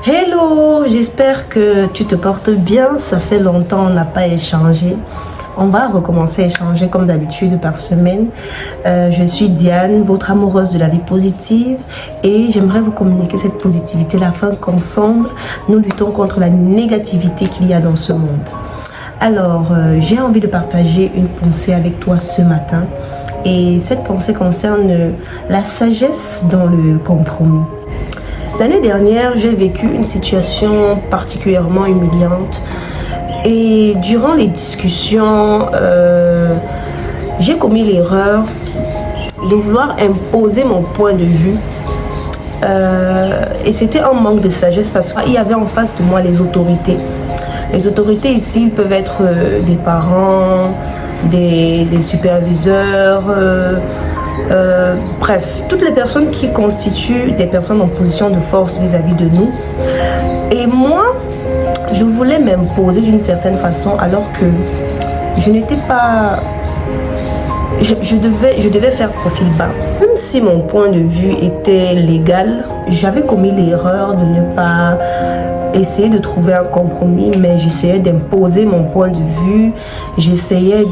Hello, j'espère que tu te portes bien. Ça fait longtemps on n'a pas échangé. On va recommencer à échanger comme d'habitude par semaine. Je suis Diane, votre amoureuse de la vie positive, et j'aimerais vous communiquer cette positivité afin qu'ensemble, nous luttons contre la négativité qu'il y a dans ce monde. Alors, j'ai envie de partager une pensée avec toi ce matin, et cette pensée concerne la sagesse dans le compromis. L'année dernière, j'ai vécu une situation particulièrement humiliante. Et durant les discussions, j'ai commis l'erreur de vouloir imposer mon point de vue. Et c'était un manque de sagesse parce qu'il y avait en face de moi les autorités. Les autorités ici peuvent être des parents, des superviseurs, bref, toutes les personnes qui constituent des personnes en position de force vis-à-vis de nous. Et moi, je voulais m'imposer d'une certaine façon alors que je n'étais pas... Je devais faire profil bas. Même si mon point de vue était légal, j'avais commis l'erreur de ne pas essayer de trouver un compromis, mais j'essayais d'imposer mon point de vue, j'essayais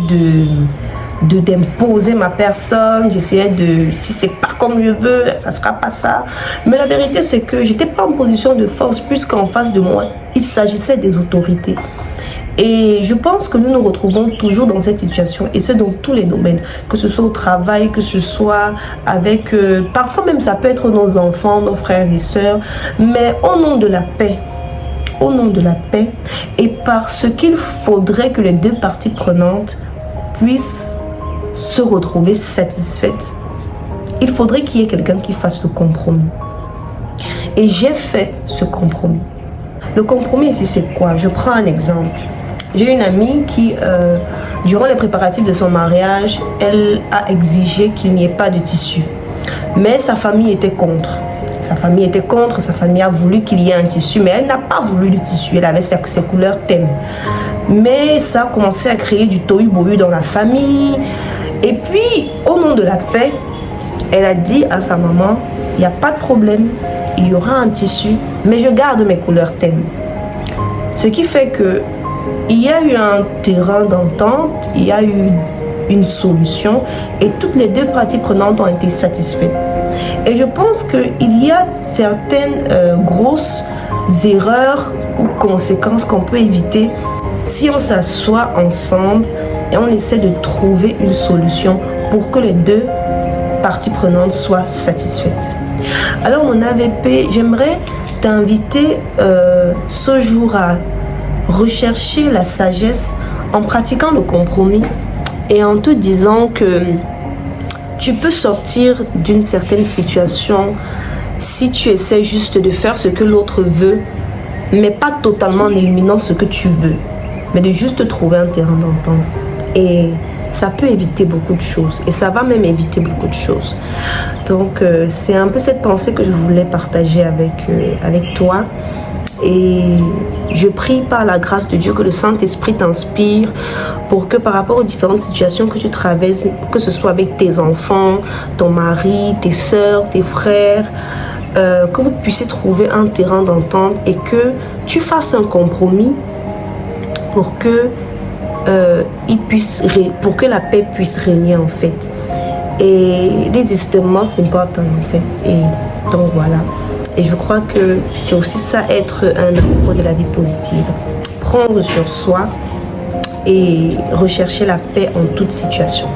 d'imposer ma personne, j'essayais de, si c'est pas comme je veux, ça sera pas ça. Mais la vérité, c'est que j'étais pas en position de force, puisqu'en face de moi, il s'agissait des autorités. Et je pense que nous nous retrouvons toujours dans cette situation, et ce dans tous les domaines, que ce soit au travail, que ce soit avec, parfois même ça peut être nos enfants, nos frères et sœurs, mais au nom de la paix, et parce qu'il faudrait que les deux parties prenantes puissent se retrouver satisfaites, il faudrait qu'il y ait quelqu'un qui fasse le compromis. Et j'ai fait ce compromis. Le compromis ici, c'est quoi? Je prends un exemple. J'ai une amie qui, durant les préparatifs de son mariage, elle a exigé qu'il n'y ait pas de tissu. Mais sa famille était contre. Sa famille a voulu qu'il y ait un tissu, mais elle n'a pas voulu de tissu. Elle avait ses couleurs thème. Mais ça a commencé à créer du tohu-bohu dans la famille. Et puis, au nom de la paix, elle a dit à sa maman, il n'y a pas de problème, il y aura un tissu, mais je garde mes couleurs thème. Ce qui fait que il y a eu un terrain d'entente, il y a eu une solution, et toutes les deux parties prenantes ont été satisfaites. Et je pense qu'il y a certaines grosses erreurs ou conséquences qu'on peut éviter si on s'assoit ensemble et on essaie de trouver une solution pour que les deux parties prenantes soient satisfaites. Alors mon AVP, j'aimerais t'inviter ce jour à rechercher la sagesse en pratiquant le compromis et en te disant que tu peux sortir d'une certaine situation si tu essaies juste de faire ce que l'autre veut, mais pas totalement en éliminant ce que tu veux, mais de juste trouver un terrain d'entente. Et ça peut éviter beaucoup de choses, et ça va même éviter beaucoup de choses. Donc c'est un peu cette pensée que je voulais partager avec toi. Et je prie par la grâce de Dieu que le Saint-Esprit t'inspire pour que par rapport aux différentes situations que tu traverses, que ce soit avec tes enfants, ton mari, tes soeurs, tes frères, que vous puissiez trouver un terrain d'entente et que tu fasses un compromis pour que pour que la paix puisse régner en fait. Et this is the most important en fait. Et donc voilà. Et je crois que c'est aussi ça, être un amoureux de la vie positive. Prendre sur soi et rechercher la paix en toute situation.